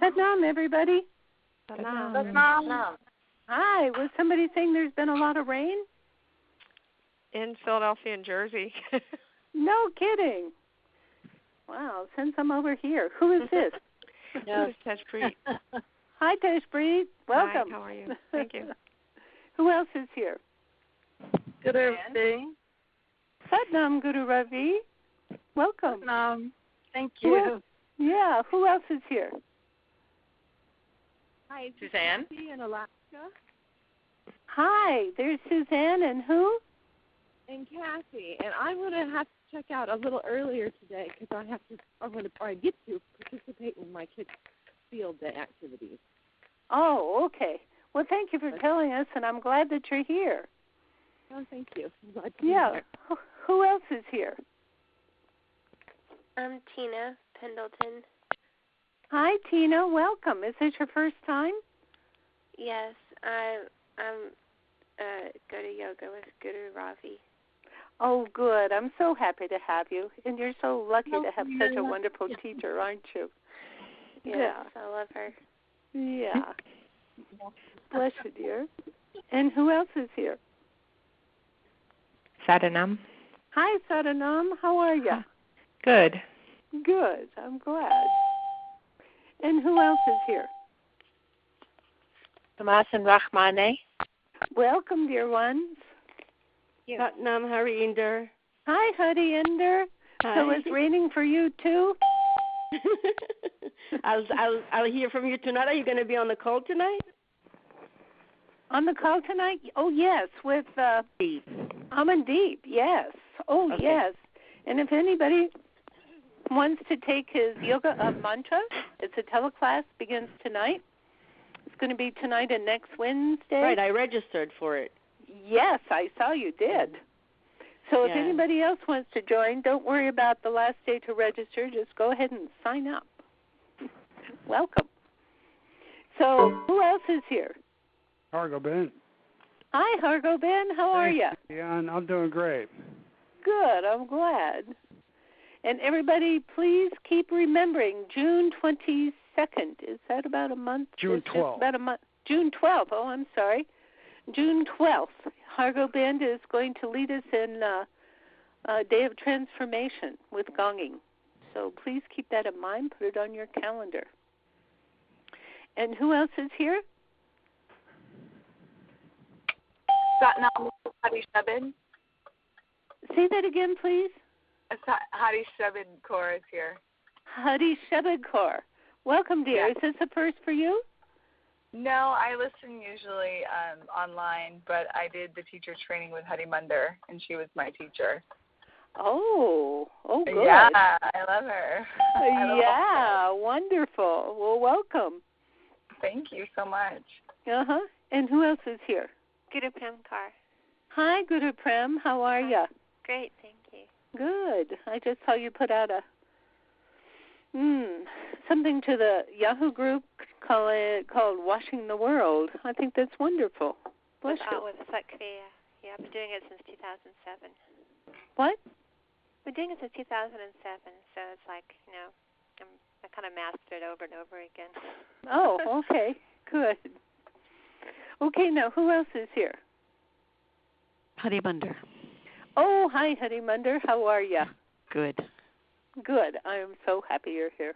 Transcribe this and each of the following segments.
Satnam, everybody. Satnam. Hi. Was somebody saying there's been a lot of rain? In Philadelphia and Jersey. No kidding. Wow. Send some over here. Who is this? This is Tejpreet. Hi, Tejpreet. Welcome. Hi, how are you? Thank you. Who else is here? Guru Ravi. Satnam Guru Ravi. Welcome. Satnam. Thank you. Who else is here? Hi, Suzanne. In Alaska. Hi, there's Suzanne and who? And Kathy. And I'm going to have to check out a little earlier today because I'm going to get to participate in my kids' field day activities. Oh, okay. Well, thank you for telling us, and I'm glad that you're here. Oh, thank you. I'm glad to be here. Who else is here? I'm Tina Pendleton. Hi, Tina. Welcome. Is this your first time? Yes, I'm go to yoga with Guru Ravi. Oh, good. I'm so happy to have you, and you're so lucky to have such a wonderful teacher, aren't you? Yeah. Yes, I love her. Yeah. Bless you, dear. And who else is here? Sadanam. Hi, Sadanam. How are you? Good. Good. I'm glad. And who else is here? Tomas and Rahmane. Welcome, dear ones. Satnam Harinder. Hi, Harinder. Hi. So it's raining for you, too? I'll hear from you tonight. Are you going to be on the call tonight? On the call tonight? Oh, yes, with Deep. Amandeep, yes. Oh, Okay. yes. And if anybody wants to take his yoga mantra, it's a teleclass, begins tonight. It's going to be tonight and next Wednesday. Right, I registered for it. Yes, I saw you did. So if anybody else wants to join, don't worry about the last day to register. Just go ahead and sign up. Welcome. So who else is here? Hargo-Ben. Hi, Hargo-Ben. How are you? Yeah, I'm doing great. Good. I'm glad. And everybody, please keep remembering June 22nd. Is that about a month? June 12th. About a month. June 12th. Oh, I'm sorry. June 12th. Hargo-Ben is going to lead us in a day of transformation with gonging. So please keep that in mind. Put it on your calendar. And who else is here? Satnam Hari Shabin. Say that again, please. Hari Shabin Kaur is here. Hari Shabin Kaur. Welcome, dear. Yeah. Is this a first for you? No, I listen usually online, but I did the teacher training with Hari Munder, and she was my teacher. Oh, good. Yeah, I love her. Yeah, wonderful. Well, welcome. Thank you so much. Uh-huh. And who else is here? Guru Prem Kaur. Hi, Guru Prem. How are you? Great, thank you. Good. I just saw you put out something to the Yahoo group called Washing the World. I think that's wonderful. Bless you. With Sakriya. Yeah, I've been doing it since 2007. What? I've been doing it since 2007, so it's like, I kind of mastered it over and over again. Oh, okay. Good. Okay, now who else is here? Hari Munder. Oh, hi, Hari Munder. How are you? Good. Good. I am so happy you're here.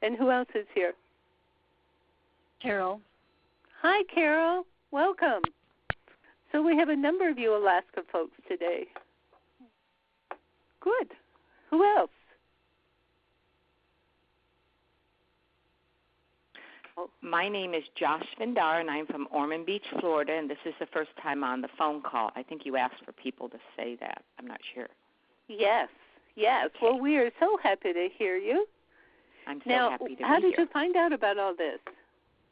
And who else is here? Carol. Hi, Carol. Welcome. So we have a number of you Alaska folks today. Good. Who else? My name is Josh Vindar, and I'm from Ormond Beach, Florida, and this is the first time on the phone call. I think you asked for people to say that. I'm not sure. Yes. Okay. Well, we are so happy to hear you. I'm so now, happy to be here. How did you find out about all this?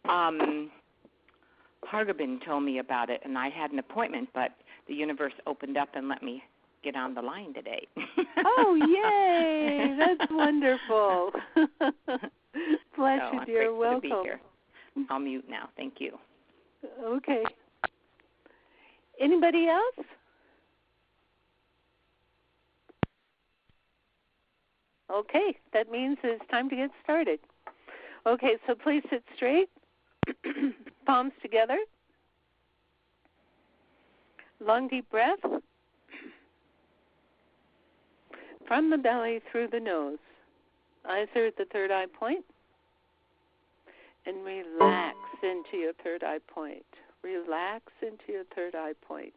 Hargo-Ben told me about it, and I had an appointment, but the universe opened up and let me get on the line today. Oh, yay! That's wonderful. Bless you, dear. I'm welcome. To be here. I'll mute now. Thank you. Okay. Anybody else? Okay, that means it's time to get started. Okay, so please sit straight, palms together. Long, deep breath from the belly through the nose. Eyes are at the third eye point. And relax into your third eye point. Relax into your third eye point.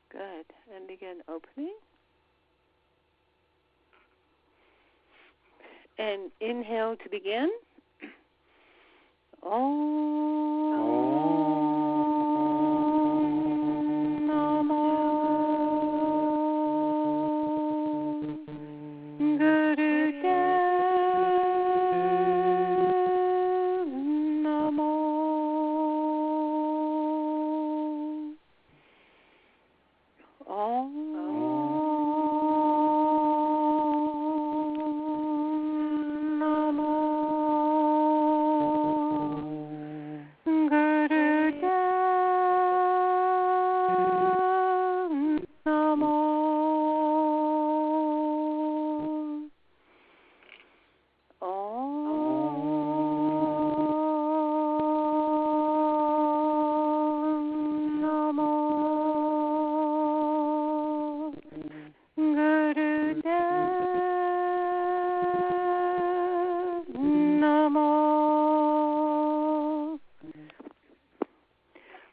Good. And again, opening. And inhale to begin.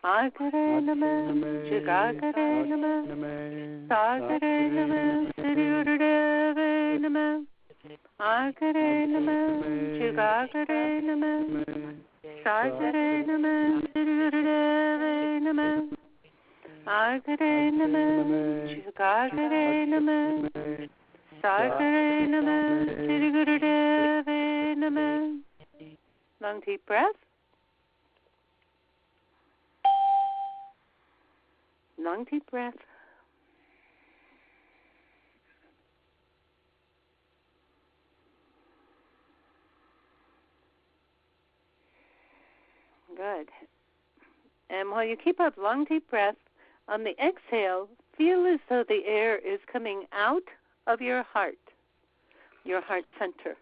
Agare Namah, Jagagare Namah, Sagare Namah, Siddhirudeve Namah, Agare Namah, Jagagare Namah, Sagare Namah, Siddhirudeve Namah, Agare Namah, Jagagare Namah, Sagare Namah, Siddhirudeve Namah. Long deep breath. Long deep breath. Good. And while you keep up long deep breath, on the exhale, feel as though the air is coming out of your heart center.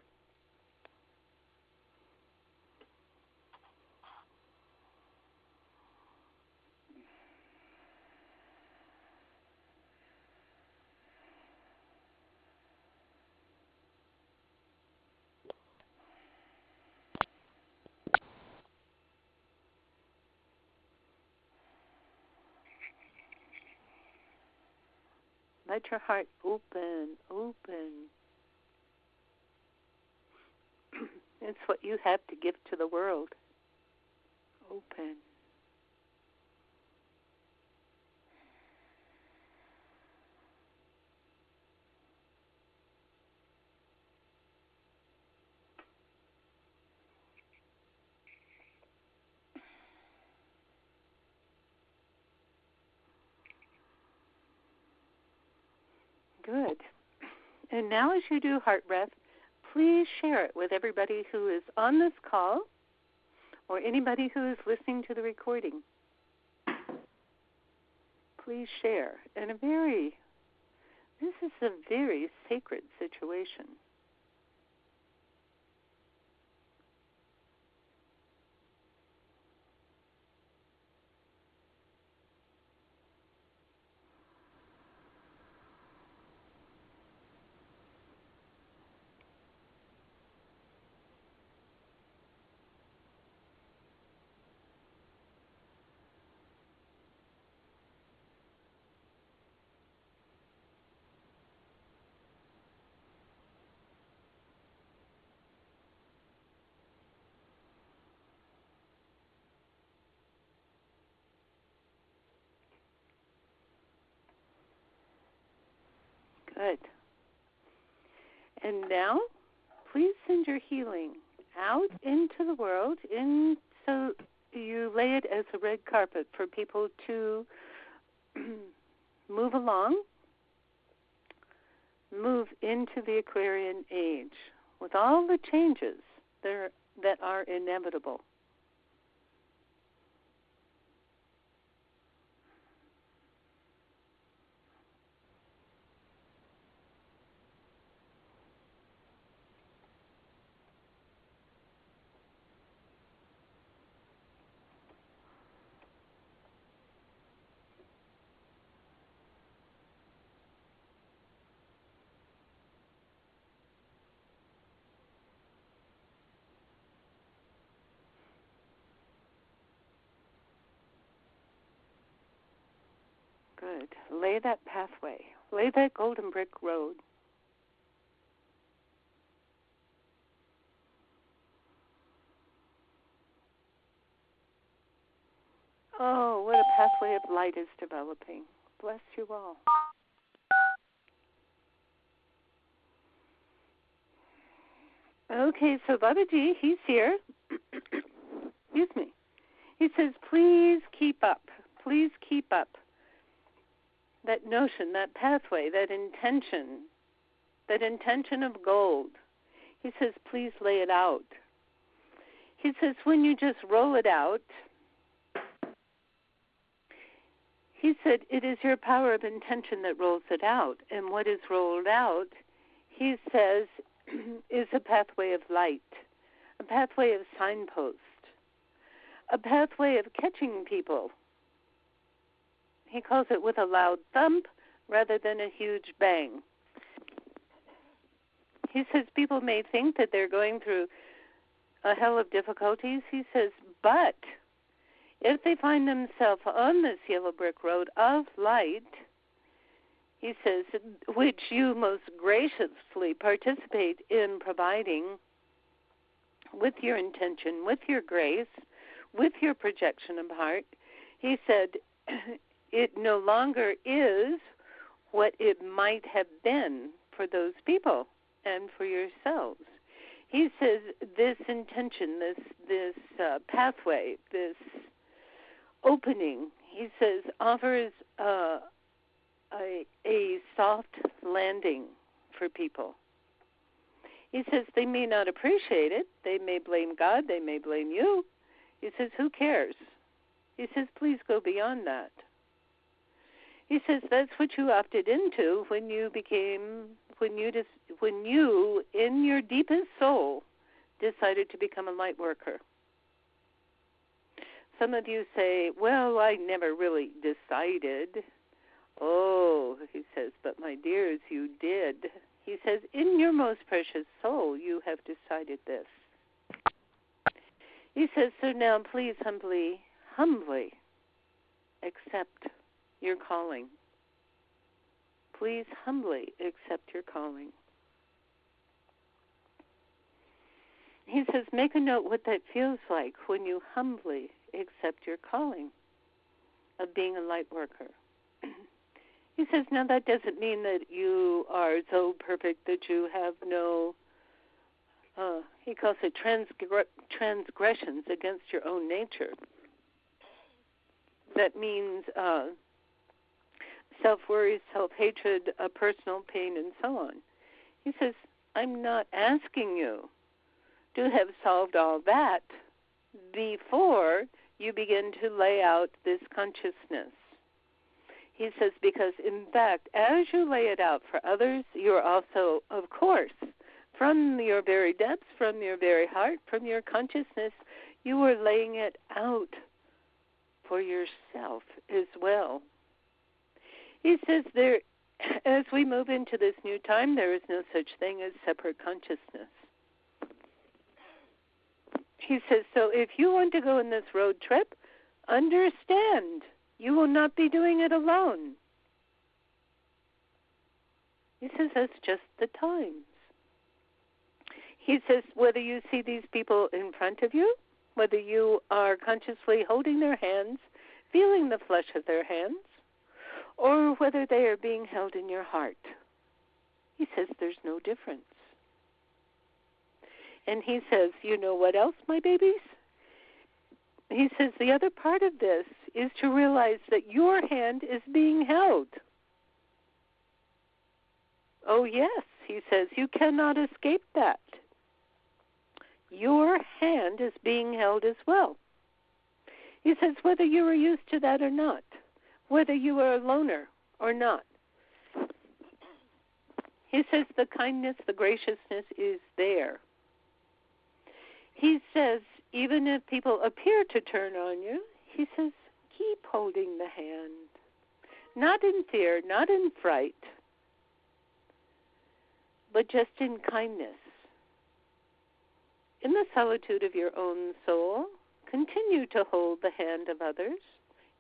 Let your heart open. It's what you have to give to the world. Open. Good. And now as you do heart breath, please share it with everybody who is on this call or anybody who is listening to the recording. Please share. And this is a very sacred situation. Good. And now, please send your healing out into the world, so you lay it as a red carpet for people to move along, move into the Aquarian age, with all the changes that are inevitable. Good. Lay that pathway. Lay that golden brick road. Oh, what a pathway of light is developing. Bless you all. Okay, so Babaji, he's here. Excuse me. He says, please keep up. Please keep up. That notion, that pathway, that intention of gold. He says, please lay it out. He says, when you just roll it out, he said, it is your power of intention that rolls it out. And what is rolled out, he says, is a pathway of light, a pathway of signpost, a pathway of catching people. He calls it with a loud thump rather than a huge bang. He says people may think that they're going through a hell of difficulties. He says, but if they find themselves on this yellow brick road of light, he says, which you most graciously participate in providing with your intention, with your grace, with your projection of heart, he said, it no longer is what it might have been for those people and for yourselves. He says this intention, this pathway, this opening, he says, offers a soft landing for people. He says they may not appreciate it. They may blame God. They may blame you. He says, who cares? He says, please go beyond that. He says that's what you opted into when you in your deepest soul decided to become a light worker. Some of you say, well, I never really decided. Oh, he says, but my dears, you did. He says, in your most precious soul, you have decided this. He says, so now please humbly accept your calling. Please humbly accept your calling. He says, make a note what that feels like when you humbly accept your calling of being a light worker. He says, now that doesn't mean that you are so perfect that you have no, he calls it transgressions against your own nature. That means self-worry, self-hatred, personal pain, and so on. He says, I'm not asking you to have solved all that before you begin to lay out this consciousness. He says, because in fact, as you lay it out for others, you're also, of course, from your very depths, from your very heart, from your consciousness, you are laying it out for yourself as well. He says there, as we move into this new time, there is no such thing as separate consciousness. He says, so if you want to go on this road trip, understand you will not be doing it alone. He says that's just the times. He says whether you see these people in front of you, whether you are consciously holding their hands, feeling the flesh of their hands, or whether they are being held in your heart. He says there's no difference. And he says, you know what else, my babies? He says the other part of this is to realize that your hand is being held. Oh, yes, he says, you cannot escape that. your hand is being held as well. He says whether you are used to that or not, whether you are a loner or not. He says the kindness, the graciousness is there. He says even if people appear to turn on you, he says keep holding the hand. Not in fear, not in fright, but just in kindness. In the solitude of your own soul, continue to hold the hand of others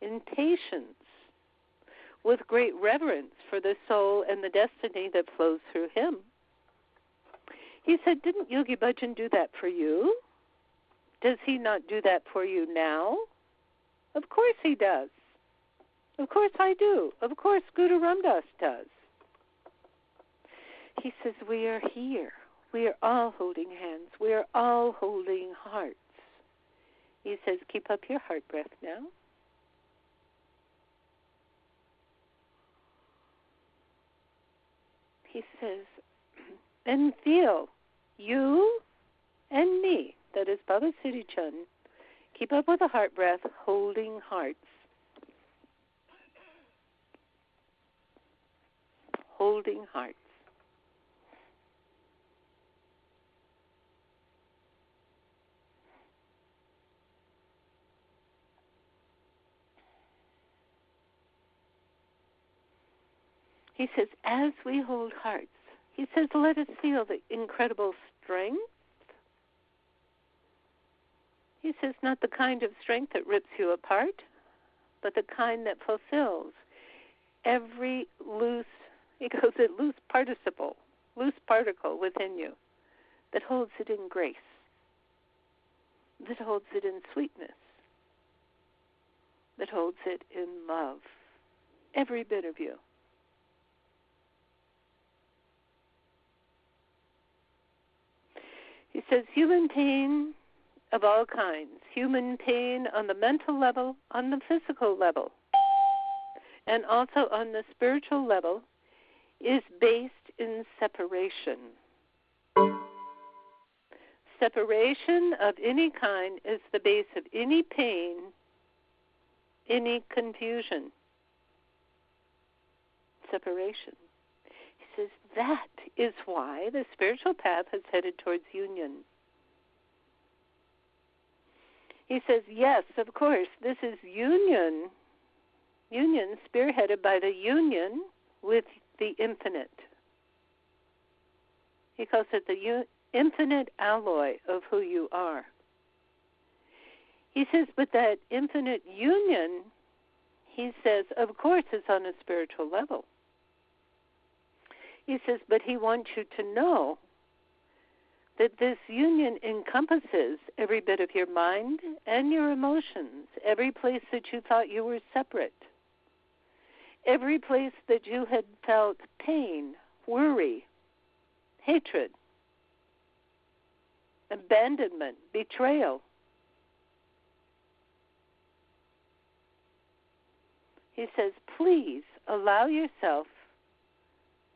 in patience, with great reverence for the soul and the destiny that flows through him. He said, didn't Yogi Bhajan do that for you? Does he not do that for you now? Of course he does. Of course I do. Of course Guru Ramdas does. He says, we are here. We are all holding hands. We are all holding hearts. He says, keep up your heart breath now. He says, and feel you and me, that is Baba Siri Chand, keep up with a heart breath, holding hearts. Holding hearts. He says, as we hold hearts, he says, let us feel the incredible strength. He says, not the kind of strength that rips you apart, but the kind that fulfills every loose, he calls it loose particle within you, that holds it in grace, that holds it in sweetness, that holds it in love, every bit of you. He says, human pain of all kinds, human pain on the mental level, on the physical level, and also on the spiritual level, is based in separation. Separation of any kind is the base of any pain, any confusion. Separation. He says that is why the spiritual path has headed towards union. He says, yes, of course, this is union spearheaded by the union with the infinite. He calls it the infinite alloy of who you are. He says, but that infinite union, he says, of course, is on a spiritual level. He says, but he wants you to know that this union encompasses every bit of your mind and your emotions, every place that you thought you were separate, every place that you had felt pain, worry, hatred, abandonment, betrayal. He says, please allow yourself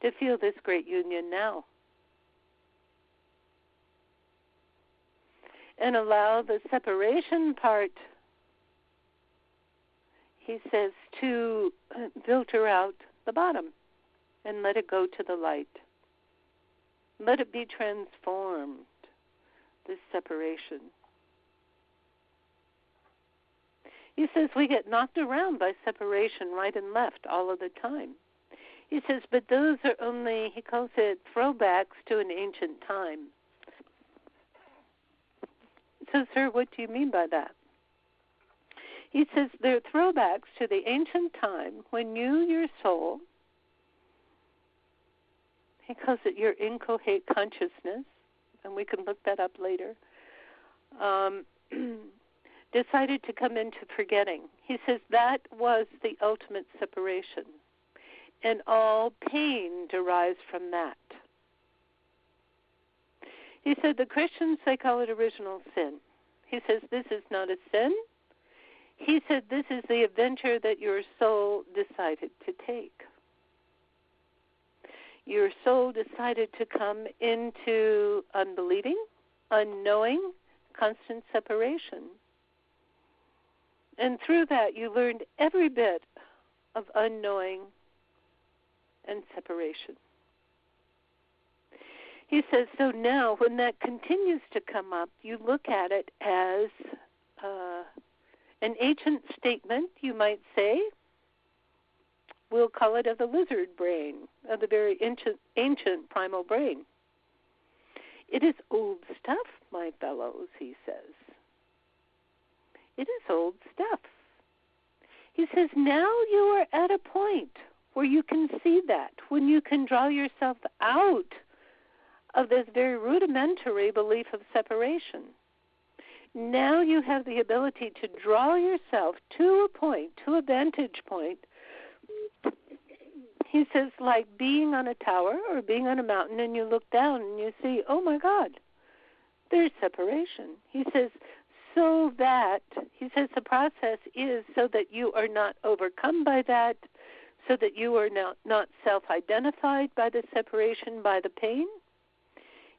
to feel this great union now. And allow the separation part, he says, to filter out the bottom and let it go to the light. Let it be transformed, this separation. He says we get knocked around by separation right and left all of the time. He says, but those are only, he calls it throwbacks to an ancient time. So, sir, what do you mean by that? He says they're throwbacks to the ancient time when you, your soul, he calls it your incoherent consciousness, and we can look that up later, decided to come into forgetting. He says that was the ultimate separation, and all pain derives from that. He said the Christians, they call it original sin. He says this is not a sin. He said this is the adventure that your soul decided to take. Your soul decided to come into unbelieving, unknowing, constant separation. And through that, you learned every bit of unknowing and separation. He says, so now when that continues to come up, you look at it as an ancient statement, you might say. We'll call it of the lizard brain, of the very ancient primal brain. It is old stuff, my fellows, he says. It is old stuff. He says, now you are at a point where you can see that, when you can draw yourself out of this very rudimentary belief of separation. Now you have the ability to draw yourself to a point, to a vantage point. He says, like being on a tower or being on a mountain, and you look down and you see, oh my God, there's separation. He says, so that, he says the process is so that you are not overcome by that, so that you are not self-identified by the separation, by the pain.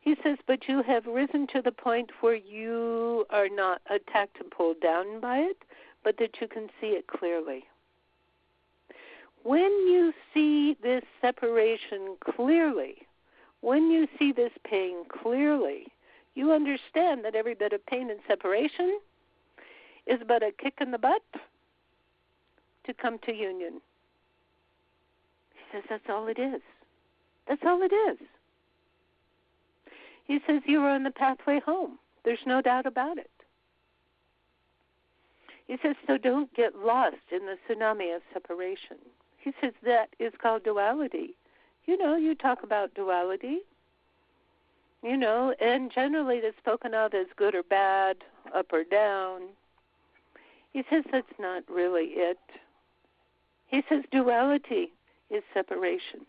He says, but you have risen to the point where you are not attacked and pulled down by it, but that you can see it clearly. When you see this separation clearly, when you see this pain clearly, you understand that every bit of pain and separation is but a kick in the butt to come to union. He says that's all it is. That's all it is. He says you are on the pathway home. There's no doubt about it. He says, so don't get lost in the tsunami of separation. He says that is called duality. You know, you talk about duality, you know, and generally it's spoken of as good or bad, up or down. He says that's not really it. He says duality is separation.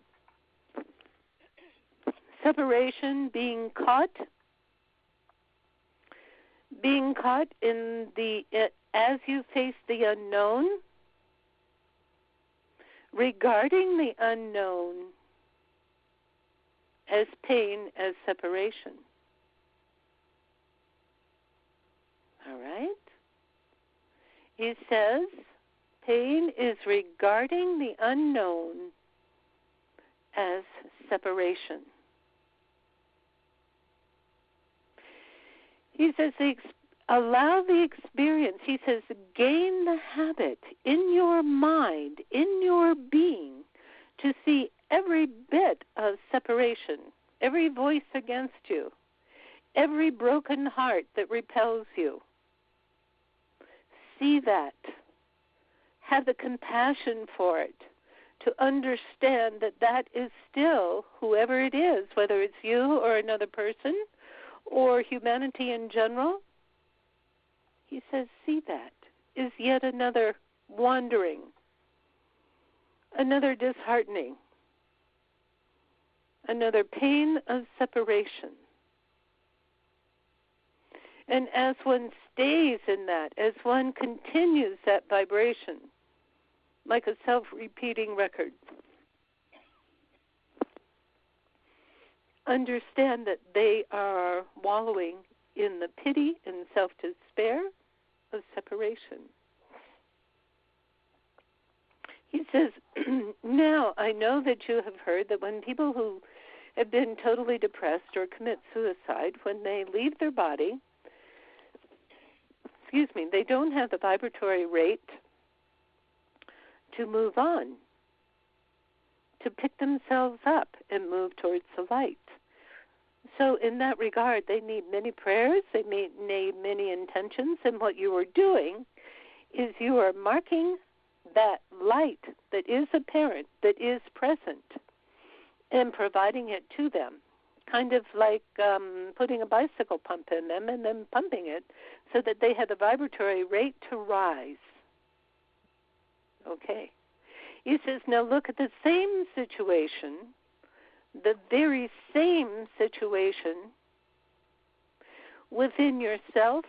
Separation, being caught in the, as you face the unknown, regarding the unknown as pain, as separation. All right? He says pain is regarding the unknown as separation. He says, allow the experience. He says, gain the habit in your mind, in your being, to see every bit of separation, every voice against you, every broken heart that repels you. See that. Have the compassion for it, to understand that that is still whoever it is, whether it's you or another person or humanity in general. He says, see that is yet another wandering, another disheartening, another pain of separation. And as one stays in that, as one continues that vibration, like a self-repeating record, understand that they are wallowing in the pity and self-despair of separation. He says, now I know that you have heard that when people who have been totally depressed or commit suicide, when they leave their body, they don't have the vibratory rate to move on, to pick themselves up and move towards the light. So in that regard, they need many prayers, they need many intentions, and what you are doing is you are marking that light that is apparent, that is present, and providing it to them, kind of like putting a bicycle pump in them and then pumping it so that they have the vibratory rate to rise. Okay. He says, now look at the same situation, the very same situation within yourself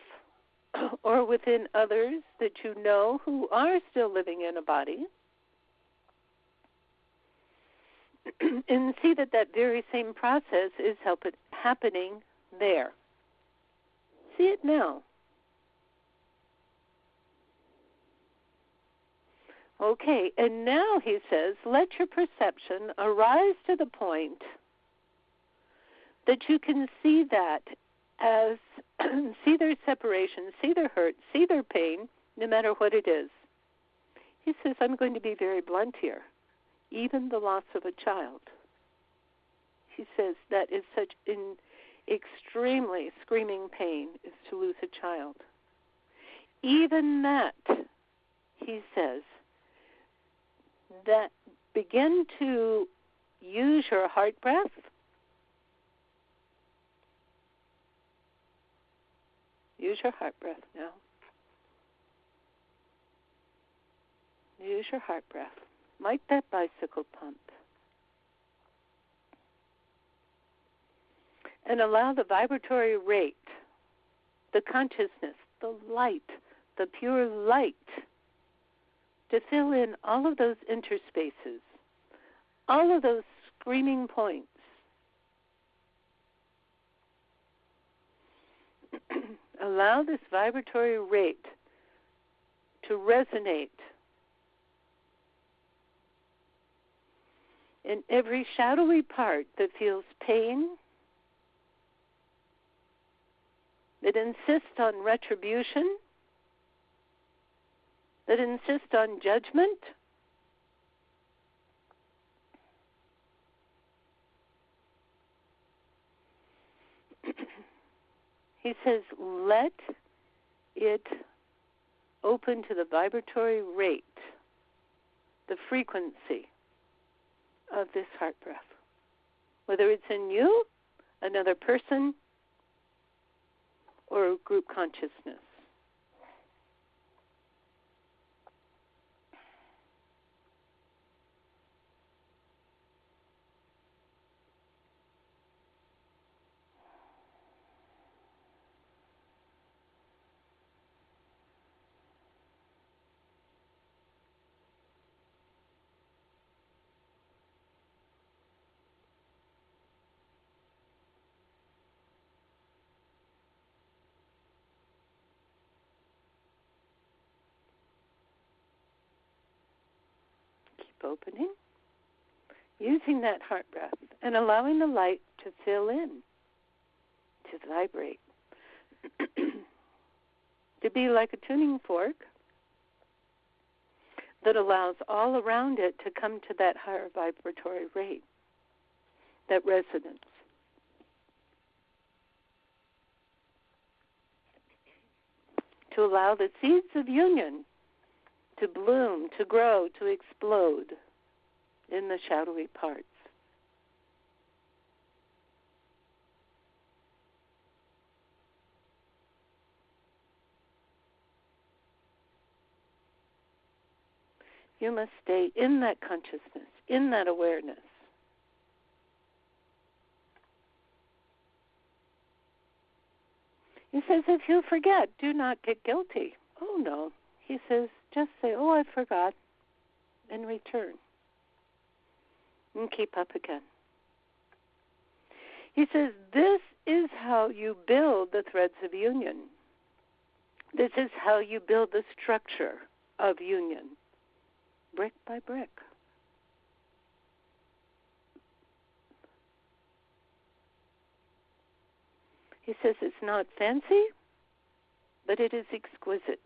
or within others that you know who are still living in a body, and see that that very same process is happening there. see it now? Okay, and now he says, let your perception arise to the point that you can see that as, see their separation, see their hurt, see their pain, no matter what it is. He says, I'm going to be very blunt here. Even the loss of a child. He says that is such an extremely screaming pain is to lose a child. Even that, he says, that begin to use your heart breath. Use your heart breath now. Use your heart breath. Like that bicycle pump. And allow the vibratory rate, the consciousness, the light, the pure light to fill in all of those interspaces, all of those screaming points. Allow this vibratory rate to resonate in every shadowy part that feels pain, that insists on retribution, that insist on judgment. He says, let it open to the vibratory rate, the frequency of this heart breath. Whether it's in you, another person, or group consciousness. Opening, using that heart breath, and allowing the light to fill in, to vibrate, to be like a tuning fork that allows all around it to come to that higher vibratory rate, that resonance. To allow the seeds of union to bloom, to grow, to explode in the shadowy parts. You must stay in that consciousness, in that awareness. He says, if you forget, do not get guilty. Oh, no. He says, just say, oh, I forgot, and return. And keep up again. He says, this is how you build the threads of union. This is how you build the structure of union, brick by brick. He says it's not fancy, but it is exquisite.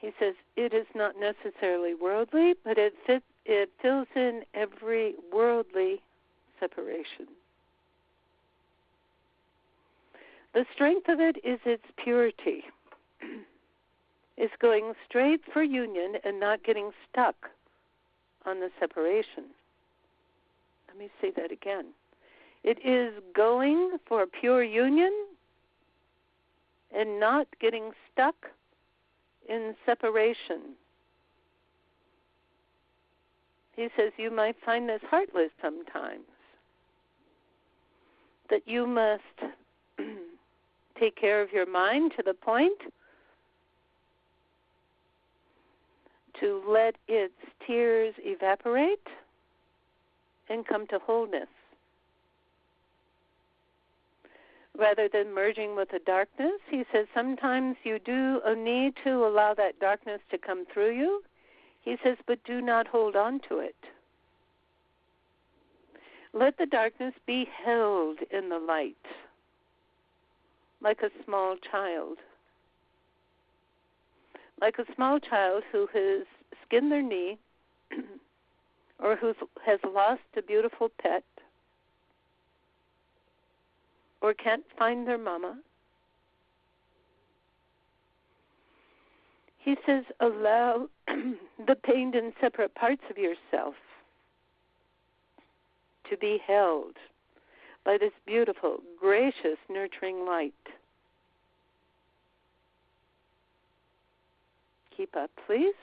He says it is not necessarily worldly, but it fills in every worldly separation. The strength of it is its purity. It's going straight for union and not getting stuck on the separation. Let me say that again. It is going for pure union and not getting stuck in separation. He says you might find this heartless sometimes, that you must take care of your mind to the point to let its tears evaporate and come to wholeness. rather than merging with the darkness. He says sometimes you do need to allow that darkness to come through you. He says, but do not hold on to it. Let the darkness be held in the light, like a small child. Like a small child who has skinned their knee or who has lost a beautiful pet or can't find their mama. He says, allow the pained and separate parts of yourself to be held by this beautiful, gracious, nurturing light. Keep up, please.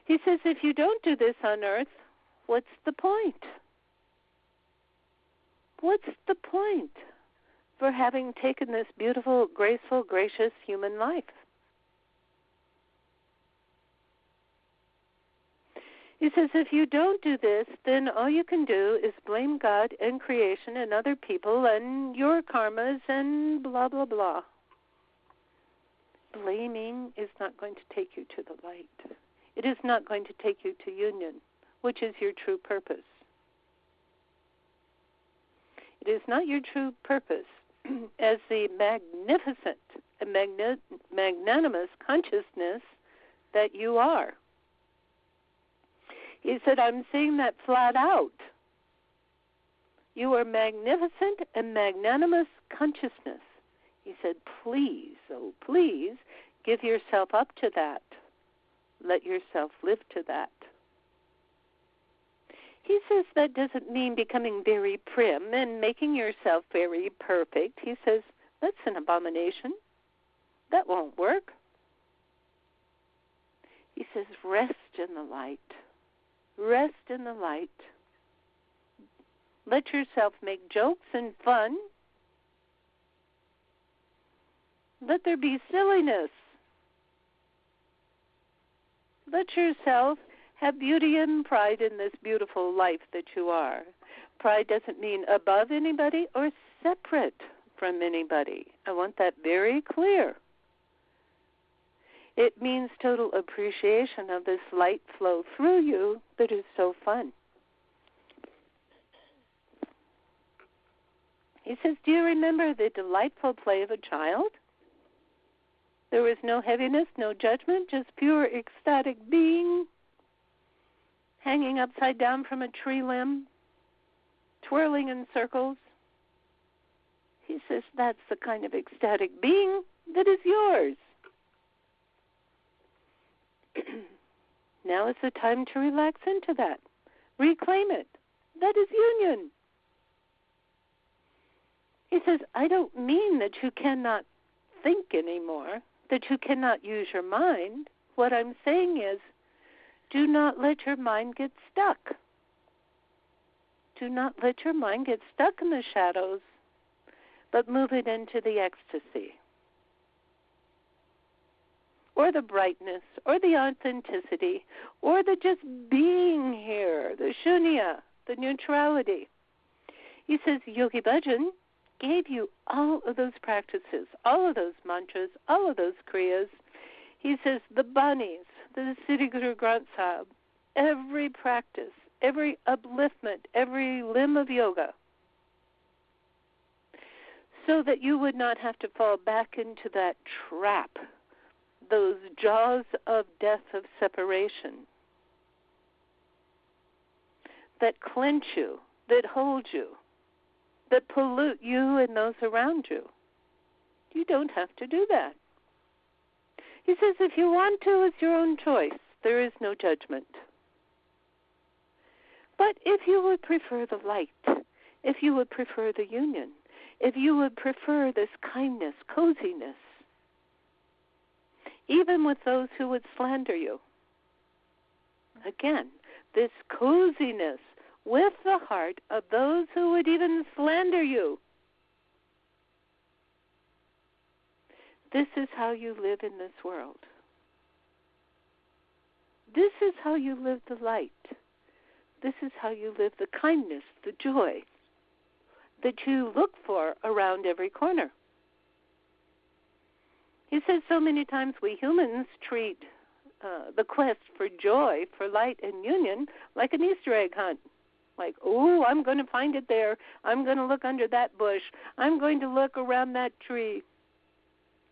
He says, if you don't do this on earth, what's the point? What's the point for having taken this beautiful, graceful, gracious human life? He says, if you don't do this, then all you can do is blame God and creation and other people and your karmas and blah, blah, blah. Blaming is not going to take you to the light. It is not going to take you to union, which is your true purpose. It is not your true purpose as the magnificent and magnanimous consciousness that you are. He said, I'm saying that flat out. You are magnificent and magnanimous consciousness. He said, please, oh please, give yourself up to that. Let yourself live to that. He says that doesn't mean becoming very prim and making yourself very perfect. He says, that's an abomination. That won't work. He says, rest in the light. Rest in the light. Let yourself make jokes and fun. Let there be silliness. Let yourself have beauty and pride in this beautiful life that you are. Pride doesn't mean above anybody or separate from anybody. I want that very clear. It means total appreciation of this light flow through you that is so fun. He says, do you remember the delightful play of a child? There was no heaviness, no judgment, just pure ecstatic being, hanging upside down from a tree limb, twirling in circles. He says, that's the kind of ecstatic being that is yours. Now is the time to relax into that. Reclaim it. That is union. He says, I don't mean that you cannot think anymore, that you cannot use your mind. What I'm saying is, do not let your mind get stuck. Do not let your mind get stuck in the shadows, but move it into the ecstasy, or the brightness, or the authenticity, or the just being here, the shunya, the neutrality. He says, Yogi Bhajan gave you all of those practices, all of those mantras, all of those kriyas. He says, the banis, the Sri Guru Granth Sahib, every practice, every upliftment, every limb of yoga, so that you would not have to fall back into that trap, those jaws of death, of separation, that clench you, that hold you, that pollute you and those around you. You don't have to do that. He says, if you want to, it's your own choice. There is no judgment. But if you would prefer the light, if you would prefer the union, if you would prefer this kindness, coziness, even with those who would slander you, again, this coziness with the heart of those who would even slander you. This is how you live in this world. This is how you live the light. This is how you live the kindness, the joy, that you look for around every corner. He says so many times we humans treat the quest for joy, for light and union like an Easter egg hunt. Like, oh, I'm going to find it there. I'm going to look under that bush. I'm going to look around that tree.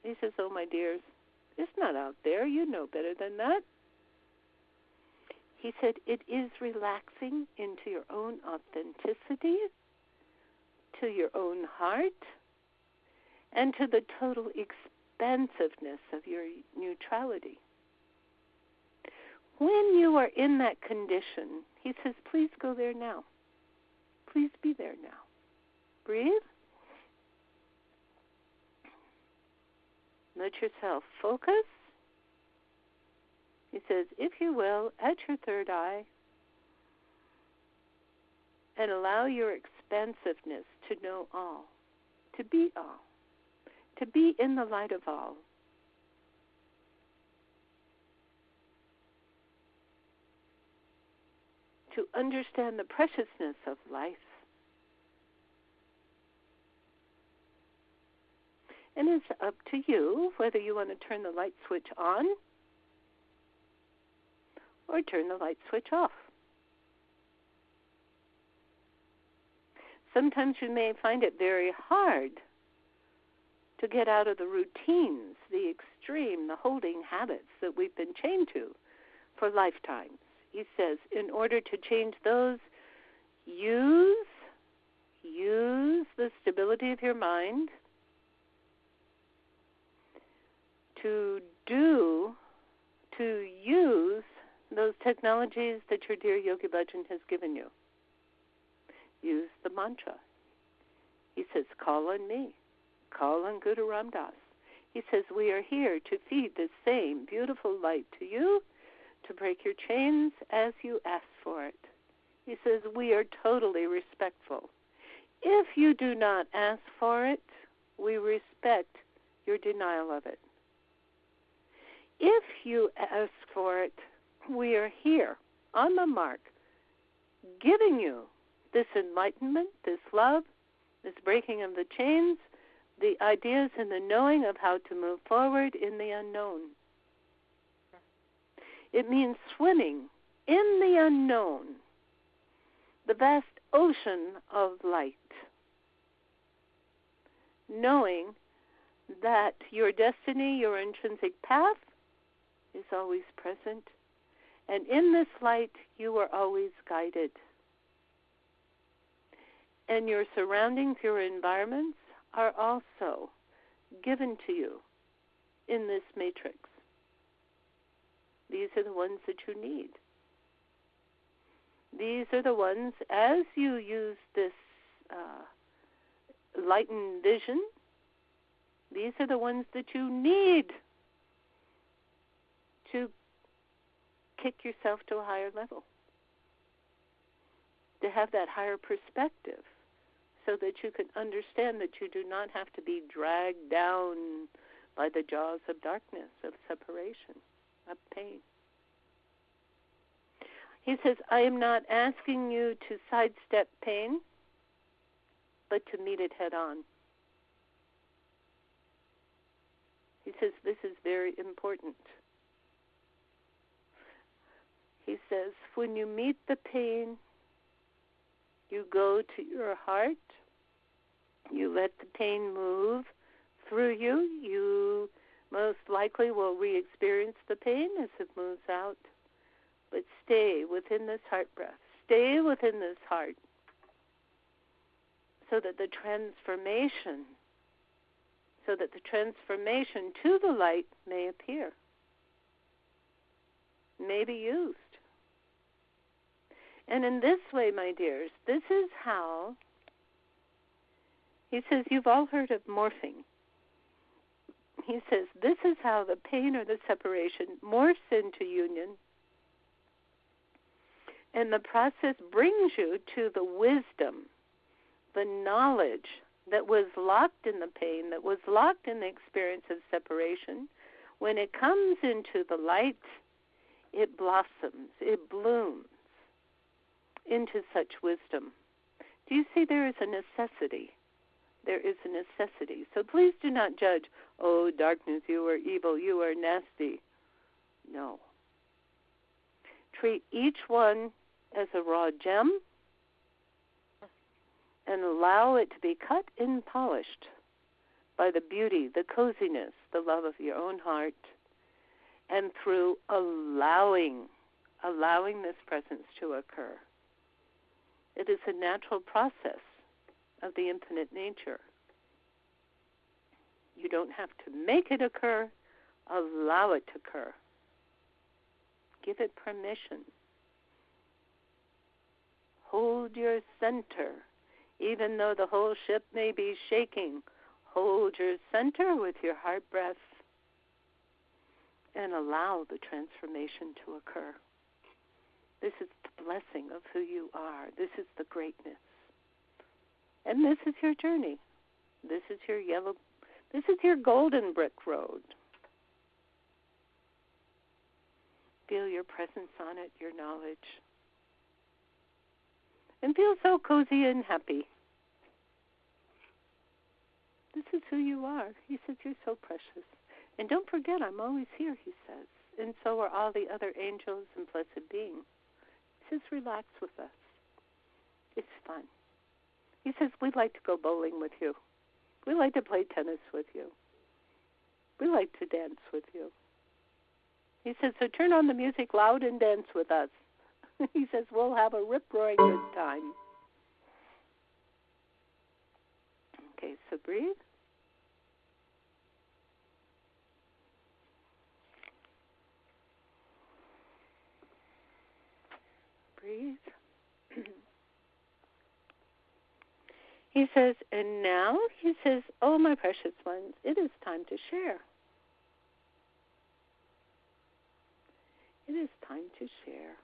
He says, oh, my dears, it's not out there. You know better than that. He said, it is relaxing into your own authenticity, to your own heart, and to the total expansiveness of your neutrality. When you are in that condition, he says, please go there now. Please be there now. Breathe. Let yourself focus. He says, if you will, at your third eye, and allow your expansiveness to know all, to be in the light of all. To understand the preciousness of life. And it's up to you whether you want to turn the light switch on or turn the light switch off. Sometimes you may find it very hard to get out of the routines, the extreme, the holding habits that we've been chained to for lifetimes. He says, in order to change those, use the stability of your mind to use those technologies that your dear Yogi Bhajan has given you. Use the mantra. He says, call on me. Call on Guru Ram Das. He says, we are here to feed this same beautiful light to you, to break your chains as you ask for it. He says, we are totally respectful. If you do not ask for it, we respect your denial of it. If you ask for it, we are here on the mark, giving you this enlightenment, this love, this breaking of the chains, the ideas and the knowing of how to move forward in the unknown. It means swimming in the unknown, the vast ocean of light, knowing that your destiny, your intrinsic path is always present, and in this light you are always guided. And your surroundings, your environments are also given to you in this matrix. These are the ones that you need. These are the ones, as you use this lightened vision, these are the ones that you need to kick yourself to a higher level, to have that higher perspective, so that you can understand that you do not have to be dragged down by the jaws of darkness, of separation, of pain. He says, I am not asking you to sidestep pain, but to meet it head on. He says, this is very important. He says, when you meet the pain, you go to your heart, you let the pain move through you. You most likely will re-experience the pain as it moves out. But stay within this heart breath. Stay within this heart so that the transformation to the light may appear, may be used. And in this way, my dears, this is how, he says, you've all heard of morphing. He says, this is how the pain or the separation morphs into union. And the process brings you to the wisdom, the knowledge that was locked in the pain, that was locked in the experience of separation. When it comes into the light, it blossoms, it blooms into such wisdom, Do you see there is a necessity? There is a necessity. So please do not judge, oh, darkness, you are evil, you are nasty. No. Treat each one as a raw gem and allow it to be cut and polished by the beauty, the coziness, the love of your own heart, and through allowing this presence to occur. It is a natural process of the infinite nature. You don't have to make it occur, allow it to occur. Give it permission. Hold your center. Even though the whole ship may be shaking, hold your center with your heart breath and allow the transformation to occur. This is the blessing of who you are. This is the greatness. And this is your journey. This is your golden brick road. Feel your presence on it, your knowledge. And feel so cozy and happy. This is who you are. He says you're so precious. And don't forget, I'm always here, he says. And so are all the other angels and blessed beings. He says, relax with us. It's fun. He says, we'd like to go bowling with you. We like to play tennis with you. We like to dance with you. He says, so turn on the music loud and dance with us. He says, we'll have a rip-roaring good time. Okay, so breathe. Breathe. He says, and now, he says, oh, my precious ones, it is time to share. It is time to share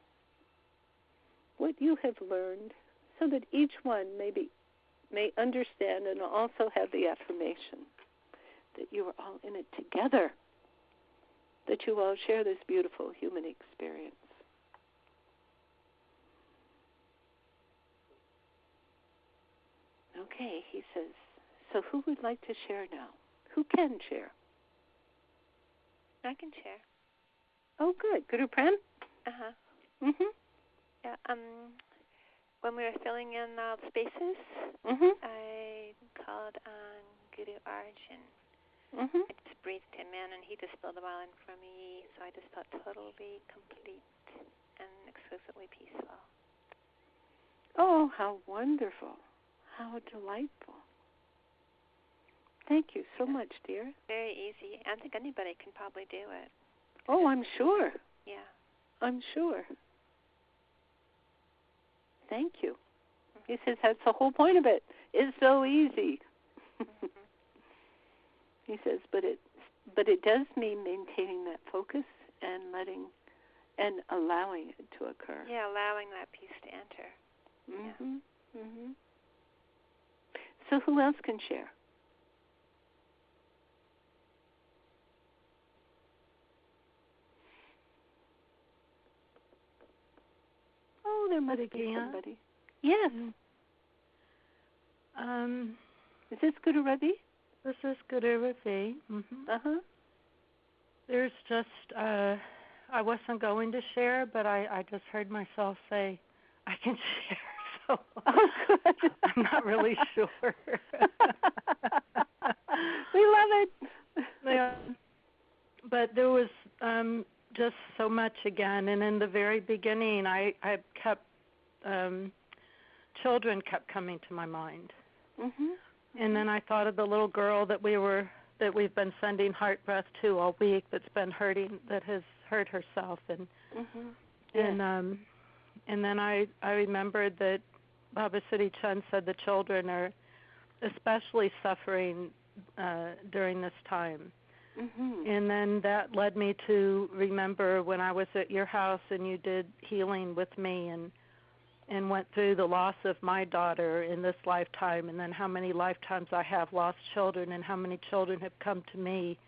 what you have learned so that each one may understand and also have the affirmation that you are all in it together, that you all share this beautiful human experience. Okay, he says, so who would like to share now? Who can share? I can share. Oh, good. Guru Prem? Uh-huh. Mm-hmm. Yeah, when we were filling in all the spaces, I called on Guru Arjun. I just breathed him in, and he just filled them all in for me, so I just felt totally complete and exquisitely peaceful. Oh, how wonderful. How delightful. Thank you so much, dear. Very easy. I think anybody can probably do it. Oh, I'm sure. Yeah. I'm sure. Thank you. He says that's the whole point of it. It's so easy. He says, but it does mean maintaining that focus and allowing it to occur. Yeah, allowing that peace to enter. So who else can share? Oh, there must be somebody. Yes. Is this Guru Ravi? This is Guru Ravi. There's just, I wasn't going to share, but I just heard myself say, I can share. So good. I'm not really sure. We love it. Yeah. But there was just so much again, and in the very beginning, I kept children kept coming to my mind, and then I thought of the little girl that we've been sending heart breath to all week, that's been hurting, that has hurt herself, and then I remembered that Baba Siri Chand said the children are especially suffering during this time. And then that led me to remember when I was at your house and you did healing with me and went through the loss of my daughter in this lifetime, and then how many lifetimes I have lost children and how many children have come to me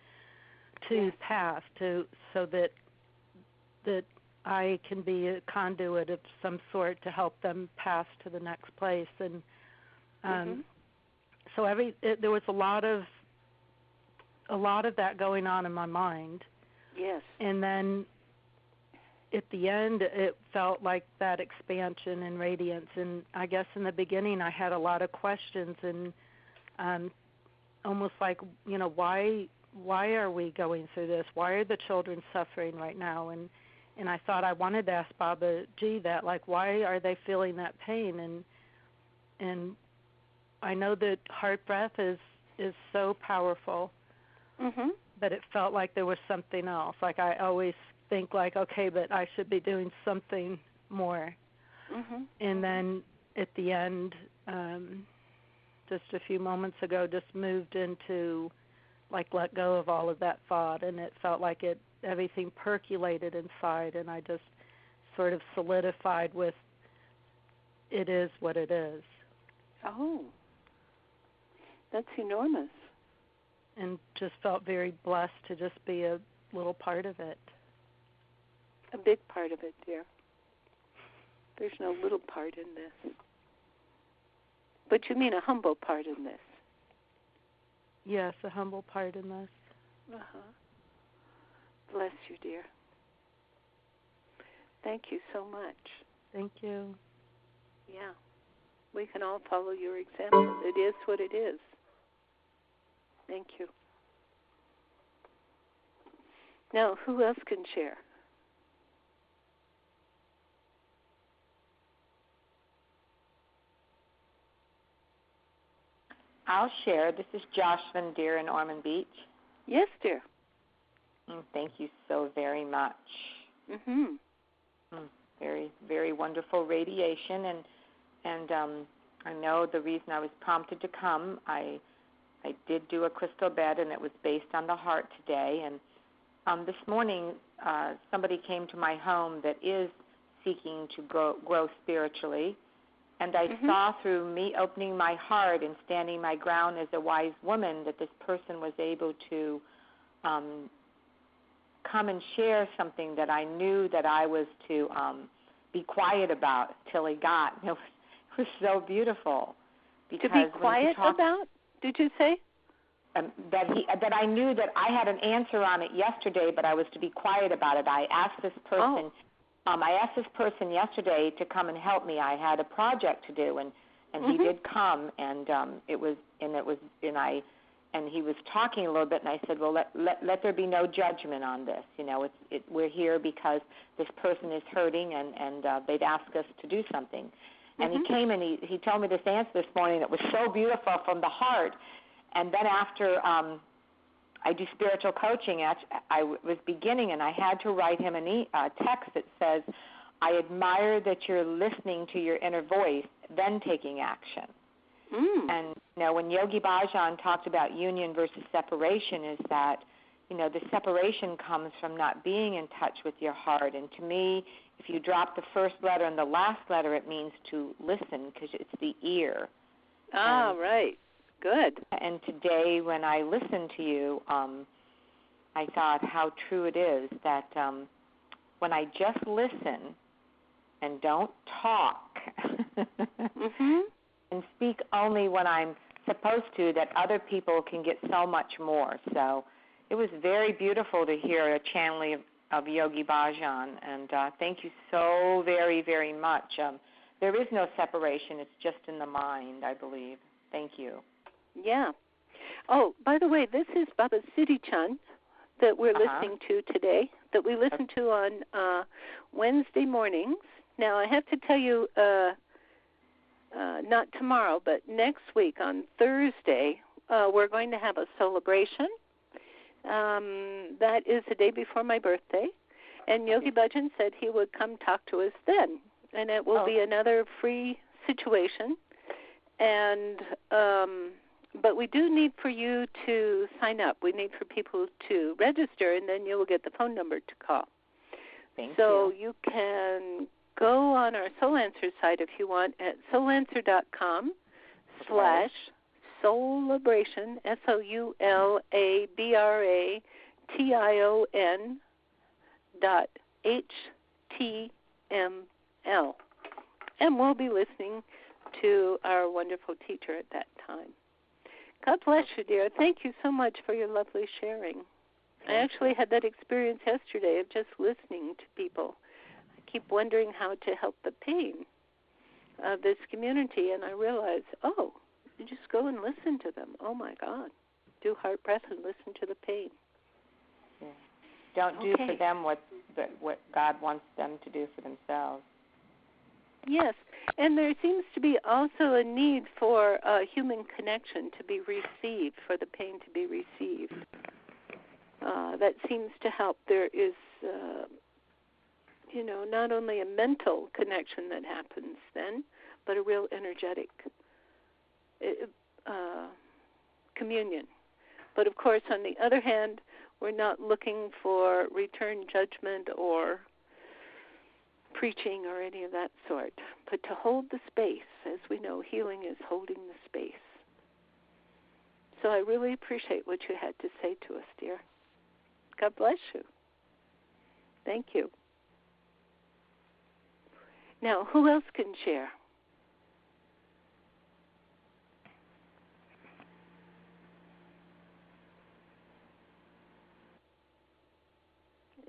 to pass so that I can be a conduit of some sort to help them pass to the next place. And So there was a lot of that going on in my mind. Yes. And then at the end, it felt like that expansion and radiance. And I guess in the beginning, I had a lot of questions and almost like, why are we going through this? Why are the children suffering right now? And I thought I wanted to ask Baba G that, like, why are they feeling that pain? And I know that heart breath is so powerful, but it felt like there was something else. Like I always think, like, okay, but I should be doing something more. And then at the end, just a few moments ago, just moved into, like, let go of all of that thought, and it felt like everything percolated inside, and I just sort of solidified with, it is what it is. Oh, that's enormous. And just felt very blessed to just be a little part of it. A big part of it, dear. There's no little part in this. But you mean a humble part in this? Yes, a humble part in this. Bless you, dear. Thank you so much. Thank you. Yeah. We can all follow your example. It is what it is. Thank you. Now, who else can share? I'll share. This is Josh Van Deer in Ormond Beach. Yes, dear. Thank you so very much. Very, very wonderful radiation, and I know the reason I was prompted to come. I did do a crystal bed, and it was based on the heart today. And this morning, somebody came to my home that is seeking to grow spiritually. And I saw through me opening my heart and standing my ground as a wise woman that this person was able to come and share something that I knew that I was to be quiet about till he got. It was so beautiful. To be quiet about? Did you say? That I knew that I had an answer on it yesterday, but I was to be quiet about it. I asked this person. I asked this person yesterday to come and help me. I had a project to do, and he did come, and he was talking a little bit, and I said, well, let there be no judgment on this. We're here because this person is hurting, and they'd asked us to do something. And he came and he told me this answer this morning. It was so beautiful from the heart. And then after I do spiritual coaching, I was beginning, and I had to write him a text that says, I admire that you're listening to your inner voice, then taking action. And, when Yogi Bhajan talked about union versus separation is that, the separation comes from not being in touch with your heart. And to me, if you drop the first letter and the last letter, it means to listen because it's the ear. Right. Good. And today when I listened to you, I thought how true it is that when I just listen and don't talk and speak only when I'm supposed to, that other people can get so much more. So it was very beautiful to hear a channeling of Yogi Bhajan, and thank you so very, very much. There is no separation. It's just in the mind, I believe. Thank you. Yeah. Oh, by the way, this is Baba Siri Chand that we're listening to today, that we listen to on Wednesday mornings. Now, I have to tell you, not tomorrow, but next week on Thursday, we're going to have a celebration. That is the day before my birthday, and Yogi Bhajan said he would come talk to us then, and it will be another free situation. And but we do need for you to sign up. We need for people to register, and then you will get the phone number to call. So you can go on our Soul Answer site if you want at soulanswer.com /soulabration, SOULABRATION.HTML. And we'll be listening to our wonderful teacher at that time. God bless you, dear. Thank you so much for your lovely sharing. I actually had that experience yesterday of just listening to people. I keep wondering how to help the pain of this community, and I realize, you just go and listen to them. Oh, my God. Do heart breath and listen to the pain. Yeah. Don't do for them what God wants them to do for themselves. Yes, and there seems to be also a need for human connection to be received, for the pain to be received. That seems to help. There is, not only a mental connection that happens then, but a real energetic communion. But, of course, on the other hand, we're not looking for return judgment or preaching or any of that sort, but to hold the space. As we know, healing is holding the space. So I really appreciate what you had to say to us, dear. God bless you. Thank you. Now, who else can share?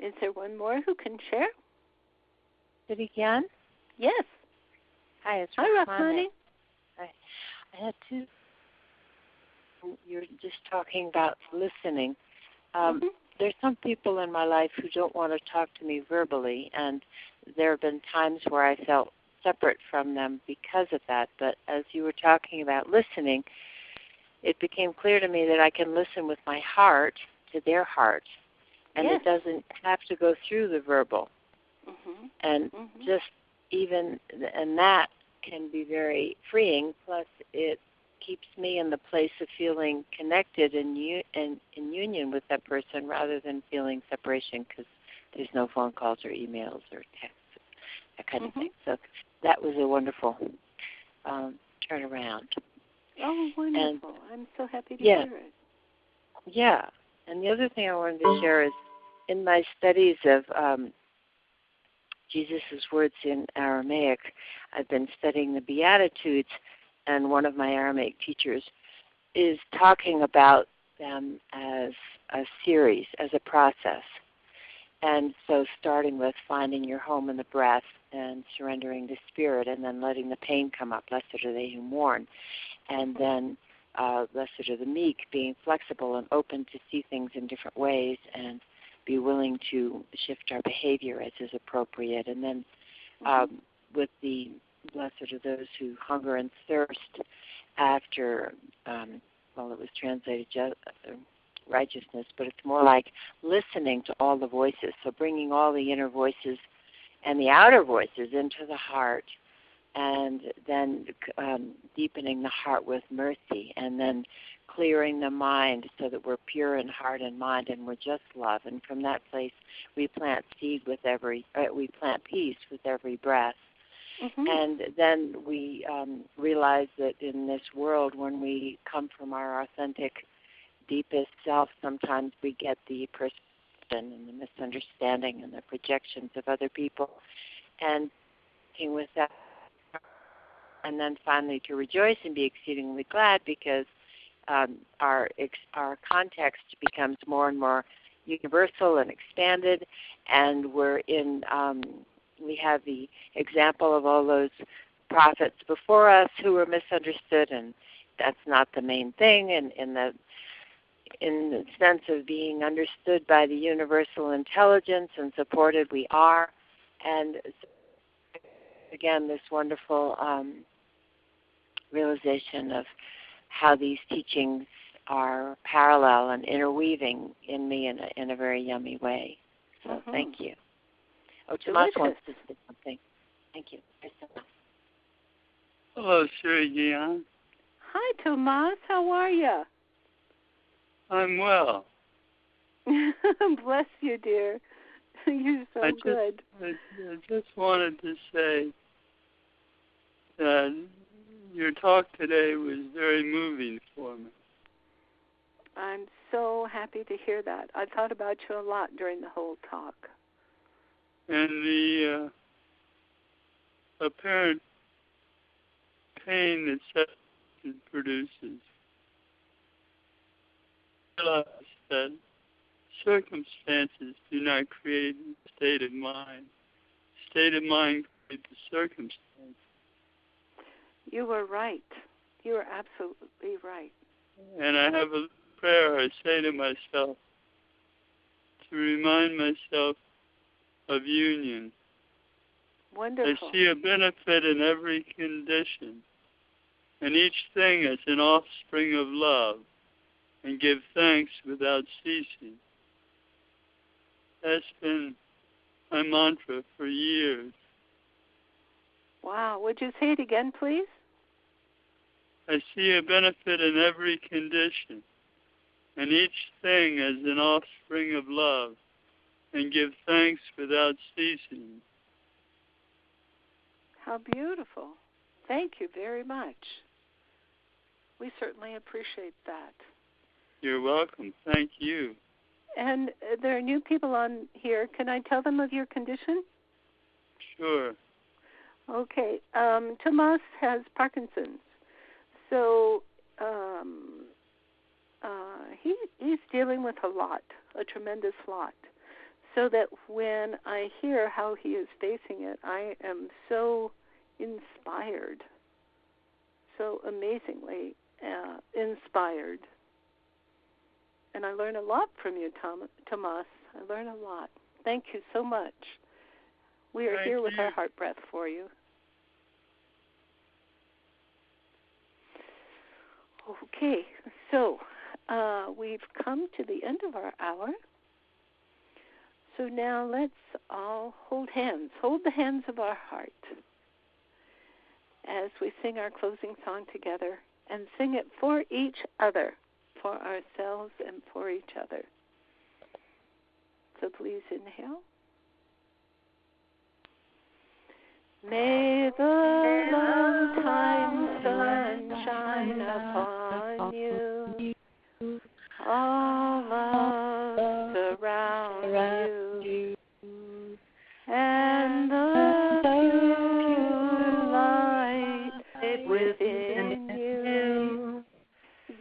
Is there one more who can share? Siri Gian? Yes. Hi, it's Hi, Rahmani. Hi. I had two. You're just talking about listening. There's some people in my life who don't want to talk to me verbally, and there have been times where I felt separate from them because of that. But as you were talking about listening, it became clear to me that I can listen with my heart to their heart, and it doesn't have to go through the verbal. And just even, and that can be very freeing, plus it keeps me in the place of feeling connected and in union with that person rather than feeling separation because there's no phone calls or emails or texts, that kind of thing. So that was a wonderful turnaround. Oh, wonderful. And, I'm so happy to hear it. Yeah. And the other thing I wanted to share is in my studies of Jesus' words in Aramaic, I've been studying the Beatitudes, and one of my Aramaic teachers is talking about them as a series, as a process. And so starting with finding your home in the breath and surrendering to spirit and then letting the pain come up, blessed are they who mourn. And then blessed are the meek, being flexible and open to see things in different ways and be willing to shift our behavior as is appropriate. And then with the blessed are those who hunger and thirst after, it was translated righteousness, but it's more like listening to all the voices, so bringing all the inner voices and the outer voices into the heart, and then deepening the heart with mercy, and then clearing the mind so that we're pure in heart and mind, and we're just love. And from that place, we plant seed with we plant peace with every breath. And then we realize that in this world, when we come from our authentic, deepest self, sometimes we get the perception and the misunderstanding and the projections of other people. And with that, and then finally to rejoice and be exceedingly glad because our context becomes more and more universal and expanded, and we're in. We have the example of all those prophets before us who were misunderstood, and that's not the main thing. And in the sense of being understood by the universal intelligence and supported, we are. And again, this wonderful realization of how these teachings are parallel and interweaving in me in a very yummy way. So thank you. Oh, Tomas wants to say something. Thank you. Hello, Siri Gian. Hi, Tomas. How are you? I'm well. Bless you, dear. You're so good. I just wanted to say that your talk today was very moving for me. I'm so happy to hear that. I thought about you a lot during the whole talk. And the apparent pain that separation produces. Realize that circumstances do not create a state of mind. State of mind creates the circumstance. You were right. You are absolutely right. And I have a prayer I say to myself to remind myself of union. Wonderful. I see a benefit in every condition, and each thing is an offspring of love, and give thanks without ceasing. That's been my mantra for years. Wow. Would you say it again, please? I see a benefit in every condition, and each thing is an offspring of love, and give thanks without ceasing. How beautiful. Thank you very much. We certainly appreciate that. You're welcome. Thank you. And there are new people on here. Can I tell them of your condition? Sure. Okay. Tomas has Parkinson's. So he's dealing with a tremendous lot. So that when I hear how he is facing it, I am so inspired, so amazingly inspired. And I learn a lot from you, Tomas. I learn a lot. Thank you so much. We are here with our heart breath for you. Okay, so we've come to the end of our hour. So now let's all hold hands. Hold the hands of our heart as we sing our closing song together, and sing it for each other, for ourselves and for each other. So please inhale. May the long-time sun shine upon you, all us around you, and the pure light within you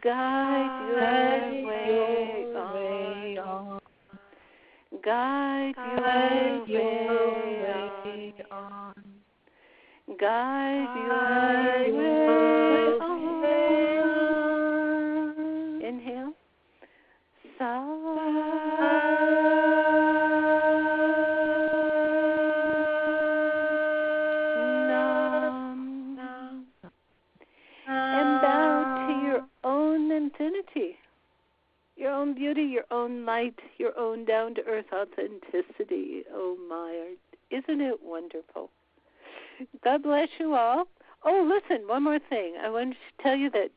guide your way on. Guide your way on. Guide your way on. Inhale. And bow to your own infinity, your own beauty, your own light, your own down-to-earth authenticity. Oh my, isn't it wonderful? God bless you all. Oh, listen, one more thing. I wanted to tell you that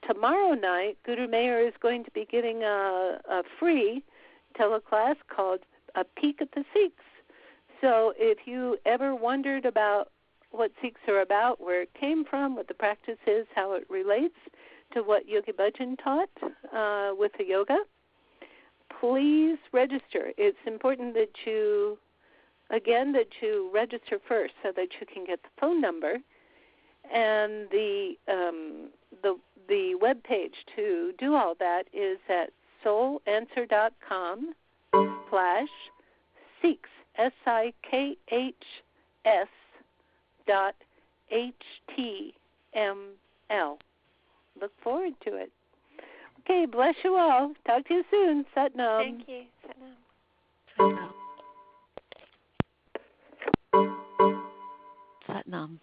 tomorrow night, Guru Mayer is going to be giving a free teleclass called A Peek at the Sikhs. So if you ever wondered about what Sikhs are about, where it came from, what the practice is, how it relates to what Yogi Bhajan taught with the yoga, please register. It's important that you register first so that you can get the phone number, and the web page to do all that is at soulanswer.com/Sikhs, SIKHS.HTML. Look forward to it. Okay, bless you all. Talk to you soon. Satnam. Thank you. Satnam. Satnam.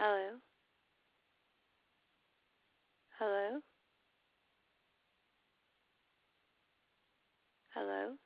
Hello? Hello? Hello?